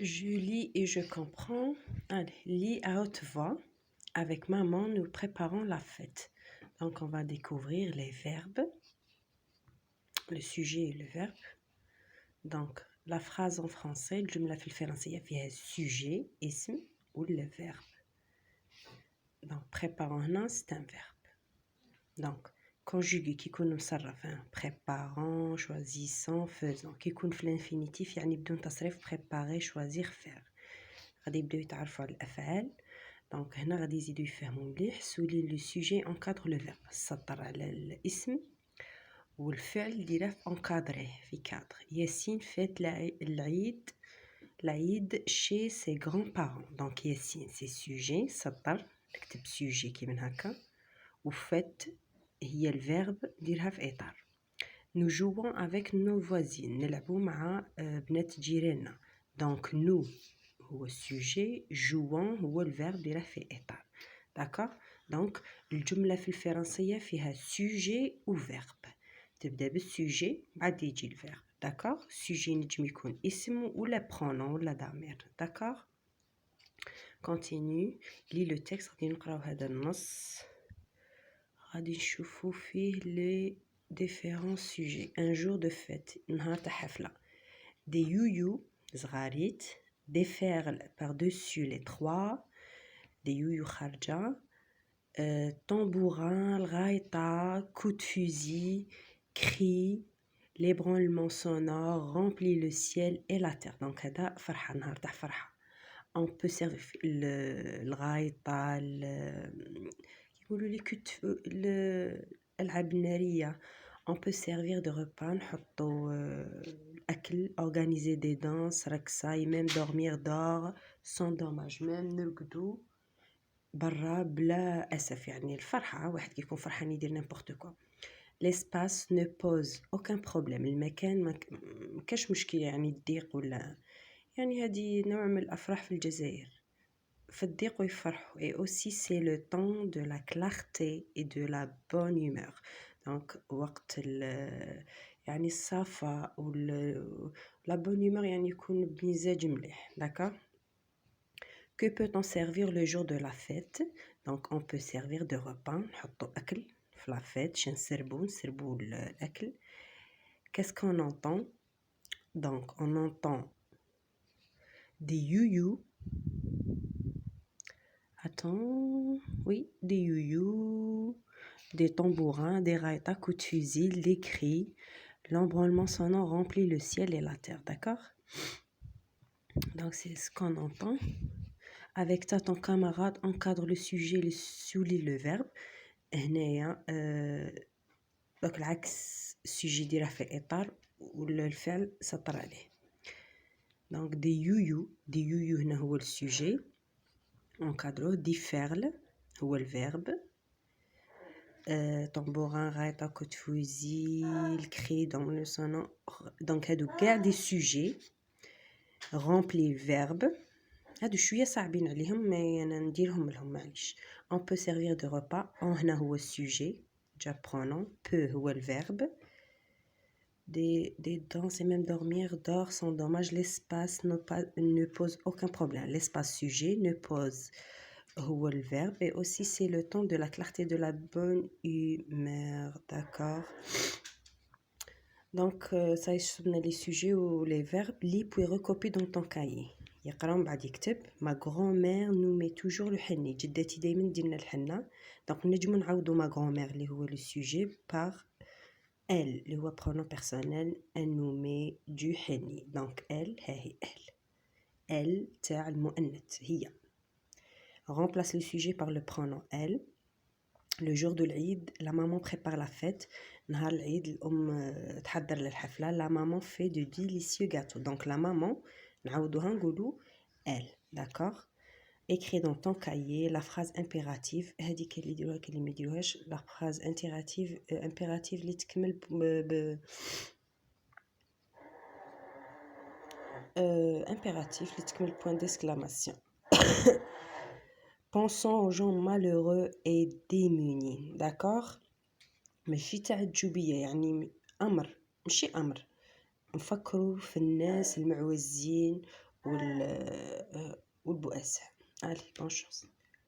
Je lis et je comprends. Allez, lis à haute voix. Avec maman, nous préparons la fête. Donc, on va découvrir les verbes, le sujet et le verbe. Donc, la phrase en français, الجملة في الفرنسية فيها sujet, اسم, ou le verbe. Donc, préparons هنا, c'est un verbe. Donc, conjugué qui يكون مصرف, préparant, choisissant, faisant. qui يكون في l'infinitif يعني بدون تصريف préparer, choisir, faire. غادي يبداو يتعرفوا على الافعال. دونك هنا غادي يزيدوا يفهموا مليح. سولي لو سوجي انكادر لو فيرب، سطر على الاسم والفعل ديره في انكادريه في كادر. ياسين فات العيد شي سي غران بارون. دونك ياسين سي سوجي، سطر اكتب سوجي كي من هكا، وفات هي الفيرب ديرها في اطار. نو جوون افيك نو فوازين، نلعبوا مع بنات جيراننا. دونك نو هو السوجي، جوون هو الفيرب ديره في اطار. داكوغ. دونك الجمله في الفرنسيه فيها سوجي و فيرب. تبدا بالسوجي بعد يجي الفيرب. داكوغ. سوجي نجم يكون اسم ولا برونون ولا ضمير. داكوغ. كونتينيو. لي لو تكست غادي نقراو هذا النص، غادي نشوفو فيه لي ديفيرون سوجي. ان جور دو فيت، نهار تاع حفله. دي يويو صغاريت، des perles par-dessus les trois, des youyou kharja, tambourin, l'raïta, coup de fusil, cris, l'ébranlement sonore remplit le ciel et la terre. Donc هذا فرحة، نهار تاع فرحة. On peut servir الغايطة، يقولوا لي الألعاب النارية. On peut servir de repas، نحطو الأكل، organiser des danses، رقصة، même dormir dehors sans dommage، même نرقدو برا بلا أسف. يعني الفرحة، واحد كيكون فرحان يدير n'importe quoi. L'espace ne pose aucun problème، المكان مكاش مشكل يعني تضيق ولا. يعني هذه نوع من الأفراح في الجزائر، في الضيق ويفرحوا. et aussi c'est le temps de la clarté et de la bonne humeur. donc وقت يعني الصفاء la bonne humeur، يعني يكون بمزاج مليح. d'accord. que peut-on servir le jour de la fête؟ donc on peut servir de repas، نحطوا أكل في la fête، نسربوا الأكل. qu'est-ce qu'on entend؟ donc on entend des youyou. Attends, oui, des youyou, des tambourins, des raïtas, coups de fusil, des cris. L'embranlement sonore remplit le ciel et la terre, d'accord? Donc c'est ce qu'on entend. Avec ça, ton camarade encadre le sujet, souligne le verbe. هنايا donc العكس، السوجي ديره في إطار والفعل سطر عليه. donc des youyou هنا هو السوجي encadre. دي فعل هو الفيرب. tambourin, raïta, coup de fusil, cri dans le sonore. donc هادو كاع دي سوجي rempli verbe. هادو شويه صعبين عليهم، ما انا نديرهم لهم معليش. on peut servir de repas. on هنا هو السوجي، جا pronom. peut هو الفيرب. des danses et même dormir dort sans dommage. l'espace ne pose aucun problème. l'espace sujet ne pose هو الverbe. et aussi c'est le temps de la clarté, de la bonne humeur. d'accord. donc ça يشبنا les sujets ou les verbes. lis puis recopie dans ton cahier. يقرا من بعد يكتب. ma grand-mère nous met toujours le حني، جدتي دايما ديرنا الحنه. donc نجمو نعوضو ma grand-mère اللي هو le sujet par elle اللي هو pronom personnel. elle nous met du حني. donc elle ها هي elle تاع المؤنث هي. remplace le sujet par le pronom elle. le jour de l'Eid la maman prépare la fête. نهار العيد الأم تحضر للحفلة. la maman fait de délicieux gâteaux. donc la maman نعاودوها نقولو elle. d'accord. écris dans ton cahier la phrase impérative. هذيك اللي يديروها كاين اللي ما يديروهاش. la phrase impérative اللي تكمل impératif اللي تكمل point d'exclamation. pensons aux gens malheureux et démunis. d'accord. ماشي تعجبية، يعني أمر، ماشي أمر. نفكروا في الناس المعوزين وال والبؤساء. allez bonne chance.